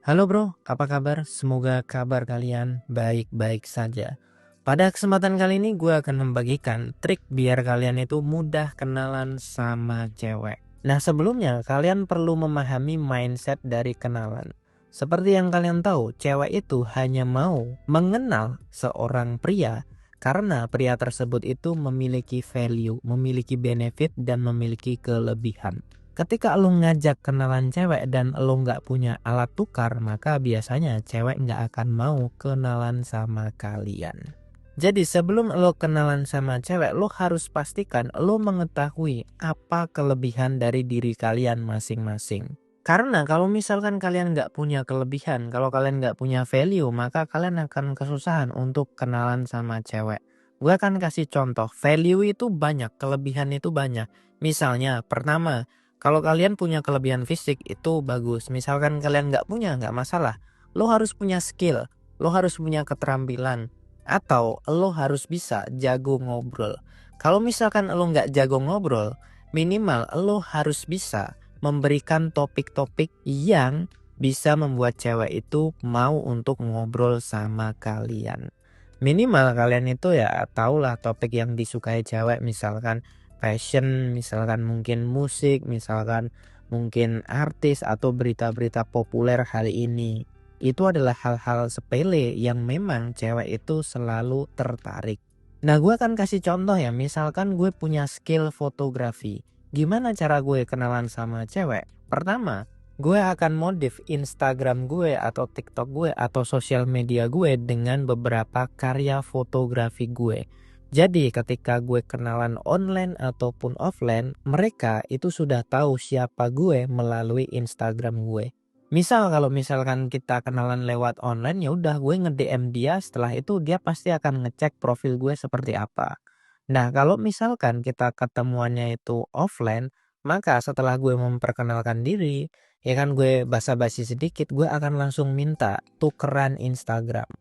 Halo bro, apa kabar? Semoga kabar kalian baik-baik saja. Pada kesempatan kali ini gue akan membagikan trik biar kalian itu mudah kenalan sama cewek. Nah sebelumnya kalian perlu memahami mindset dari kenalan. Seperti yang kalian tahu, cewek itu hanya mau mengenal seorang pria karena pria tersebut itu memiliki value, memiliki benefit, dan memiliki kelebihan. Ketika lo ngajak kenalan cewek dan lo nggak punya alat tukar, maka biasanya cewek nggak akan mau kenalan sama kalian. Jadi sebelum lo kenalan sama cewek, lo harus pastikan lo mengetahui apa kelebihan dari diri kalian masing-masing. Karena kalau misalkan kalian nggak punya kelebihan, kalau kalian nggak punya value, maka kalian akan kesusahan untuk kenalan sama cewek. Gue akan kasih contoh, value itu banyak, kelebihan itu banyak. Misalnya, pertama, kalau kalian punya kelebihan fisik itu bagus. Misalkan kalian nggak punya, nggak masalah. Lo harus punya skill, lo harus punya keterampilan, atau lo harus bisa jago ngobrol. Kalau misalkan lo nggak jago ngobrol, minimal lo harus bisa memberikan topik-topik yang bisa membuat cewek itu mau untuk ngobrol sama kalian. Minimal kalian itu ya tahulah topik yang disukai cewek, misalkan fashion, misalkan mungkin musik, misalkan mungkin artis atau berita-berita populer hari ini. Itu adalah hal-hal sepele yang memang cewek itu selalu tertarik. Nah gue akan kasih contoh ya, misalkan gue punya skill fotografi. Gimana cara gue kenalan sama cewek? Pertama, gue akan modif Instagram gue atau TikTok gue atau sosial media gue dengan beberapa karya fotografi gue. Jadi ketika gue kenalan online ataupun offline, mereka itu sudah tahu siapa gue melalui Instagram gue. Misal kalau misalkan kita kenalan lewat online, ya udah gue nge-DM dia, setelah itu dia pasti akan ngecek profil gue seperti apa. Nah, kalau misalkan kita ketemuannya itu offline, maka setelah gue memperkenalkan diri, ya kan gue basa-basi sedikit, gue akan langsung minta tukeran Instagram.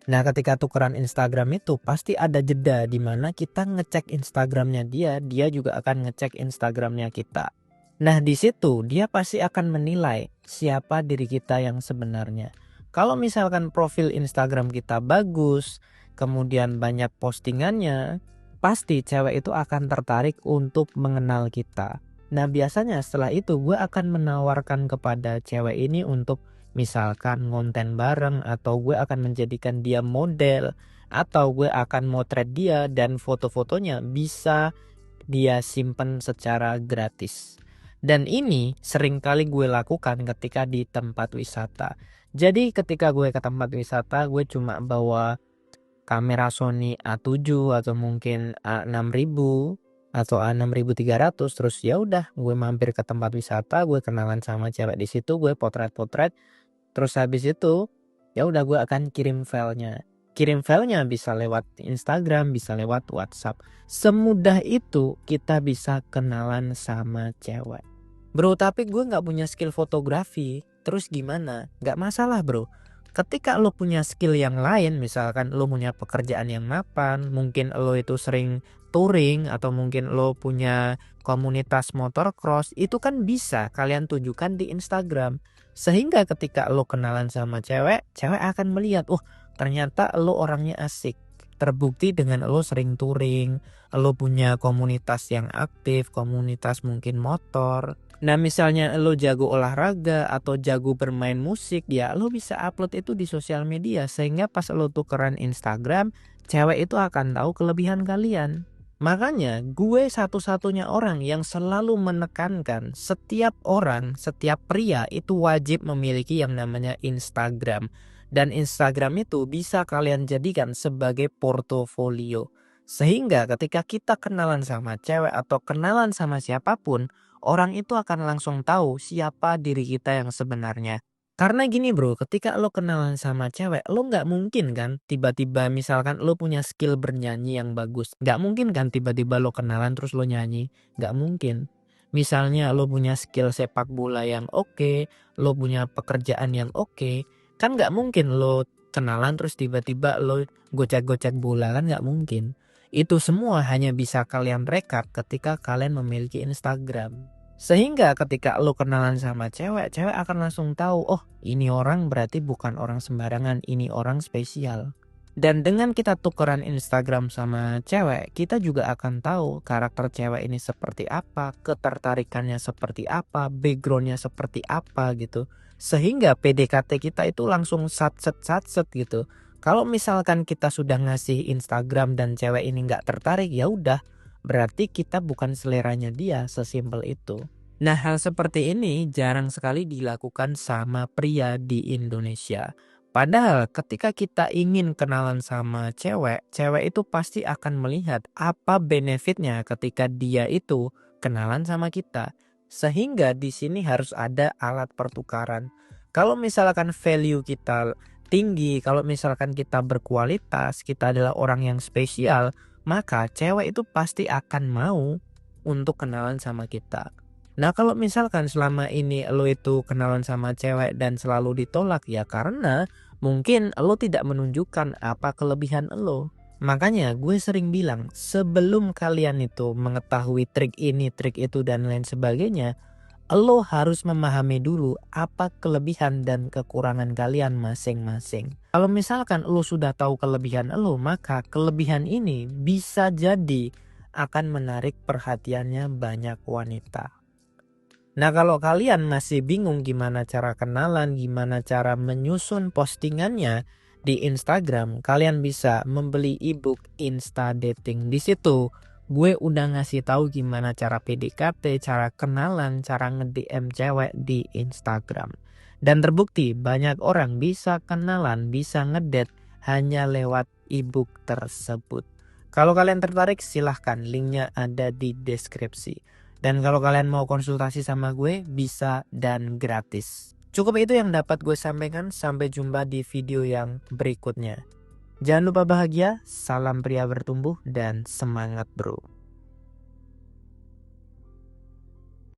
Nah, ketika tukeran Instagram itu pasti ada jeda di mana kita ngecek Instagramnya dia, dia juga akan ngecek Instagramnya kita. Nah, di situ dia pasti akan menilai siapa diri kita yang sebenarnya. Kalau misalkan profil Instagram kita bagus, kemudian banyak postingannya, pasti cewek itu akan tertarik untuk mengenal kita. Nah, biasanya setelah itu gue akan menawarkan kepada cewek ini untuk misalkan ngonten bareng, atau gue akan menjadikan dia model, atau gue akan motret dia dan foto-fotonya bisa dia simpen secara gratis. Dan ini sering kali gue lakukan ketika di tempat wisata. Jadi ketika gue ke tempat wisata, gue cuma bawa kamera Sony A7 atau mungkin A6000 atau A6300, terus ya udah gue mampir ke tempat wisata, gue kenalan sama cewek di situ, gue potret-potret. Terus habis itu, ya udah gue akan kirim filenya. Kirim filenya bisa lewat Instagram, bisa lewat WhatsApp. Semudah itu kita bisa kenalan sama cewek. Bro, tapi gue nggak punya skill fotografi. Terus gimana? Nggak masalah bro. Ketika lo punya skill yang lain, misalkan lo punya pekerjaan yang mapan, mungkin lo itu sering touring, atau mungkin lo punya komunitas motocross, itu kan bisa kalian tunjukkan di Instagram. Sehingga ketika lo kenalan sama cewek, cewek akan melihat, oh ternyata lo orangnya asik. Terbukti dengan lo sering touring, lo punya komunitas yang aktif, komunitas mungkin motor. Nah misalnya lo jago olahraga atau jago bermain musik, ya lo bisa upload itu di sosial media. Sehingga pas lo tukeran Instagram, cewek itu akan tahu kelebihan kalian. Makanya gue satu-satunya orang yang selalu menekankan setiap orang, setiap pria itu wajib memiliki yang namanya Instagram. Dan Instagram itu bisa kalian jadikan sebagai portofolio. Sehingga ketika kita kenalan sama cewek atau kenalan sama siapapun, orang itu akan langsung tahu siapa diri kita yang sebenarnya. Karena gini bro, ketika lo kenalan sama cewek, lo nggak mungkin kan tiba-tiba misalkan lo punya skill bernyanyi yang bagus. Nggak mungkin kan tiba-tiba lo kenalan terus lo nyanyi. Nggak mungkin. Misalnya lo punya skill sepak bola yang oke, lo punya pekerjaan yang oke, kan nggak mungkin lo kenalan terus tiba-tiba lo gocek-gocek bola, kan nggak mungkin. Itu semua hanya bisa kalian rekap ketika kalian memiliki Instagram. Sehingga ketika lo kenalan sama cewek, cewek akan langsung tahu, oh ini orang berarti bukan orang sembarangan, ini orang spesial. Dan dengan kita tukeran Instagram sama cewek, kita juga akan tahu karakter cewek ini seperti apa, ketertarikannya seperti apa, backgroundnya seperti apa gitu. Sehingga PDKT kita itu langsung satset gitu. Kalau misalkan kita sudah ngasih Instagram dan cewek ini nggak tertarik, ya udah, berarti kita bukan seleranya dia, sesimpel itu. Nah, hal seperti ini jarang sekali dilakukan sama pria di Indonesia. Padahal ketika kita ingin kenalan sama cewek, cewek itu pasti akan melihat apa benefitnya ketika dia itu kenalan sama kita. Sehingga di sini harus ada alat pertukaran. Kalau misalkan value kita tinggi, kalau misalkan kita berkualitas, kita adalah orang yang spesial, maka cewek itu pasti akan mau untuk kenalan sama kita. Nah, kalau misalkan selama ini lo itu kenalan sama cewek dan selalu ditolak, ya karena mungkin lo tidak menunjukkan apa kelebihan lo. Makanya gue sering bilang, sebelum kalian itu mengetahui trik ini, trik itu, dan lain sebagainya, lo harus memahami dulu apa kelebihan dan kekurangan kalian masing-masing. Kalau misalkan lo sudah tahu kelebihan lo, maka kelebihan ini bisa jadi akan menarik perhatiannya banyak wanita. Nah, kalau kalian masih bingung gimana cara kenalan, gimana cara menyusun postingannya di Instagram, kalian bisa membeli ebook Insta Dating. Di situ gue udah ngasih tahu gimana cara PDKT, cara kenalan, cara nge-DM cewek di Instagram. Dan terbukti banyak orang bisa kenalan, bisa ngedate hanya lewat ebook tersebut. Kalau kalian tertarik, silahkan, linknya ada di deskripsi. Dan kalau kalian mau konsultasi sama gue, bisa dan gratis. Cukup itu yang dapat gue sampaikan. Sampai jumpa di video yang berikutnya. Jangan lupa bahagia, salam pria bertumbuh, dan semangat bro.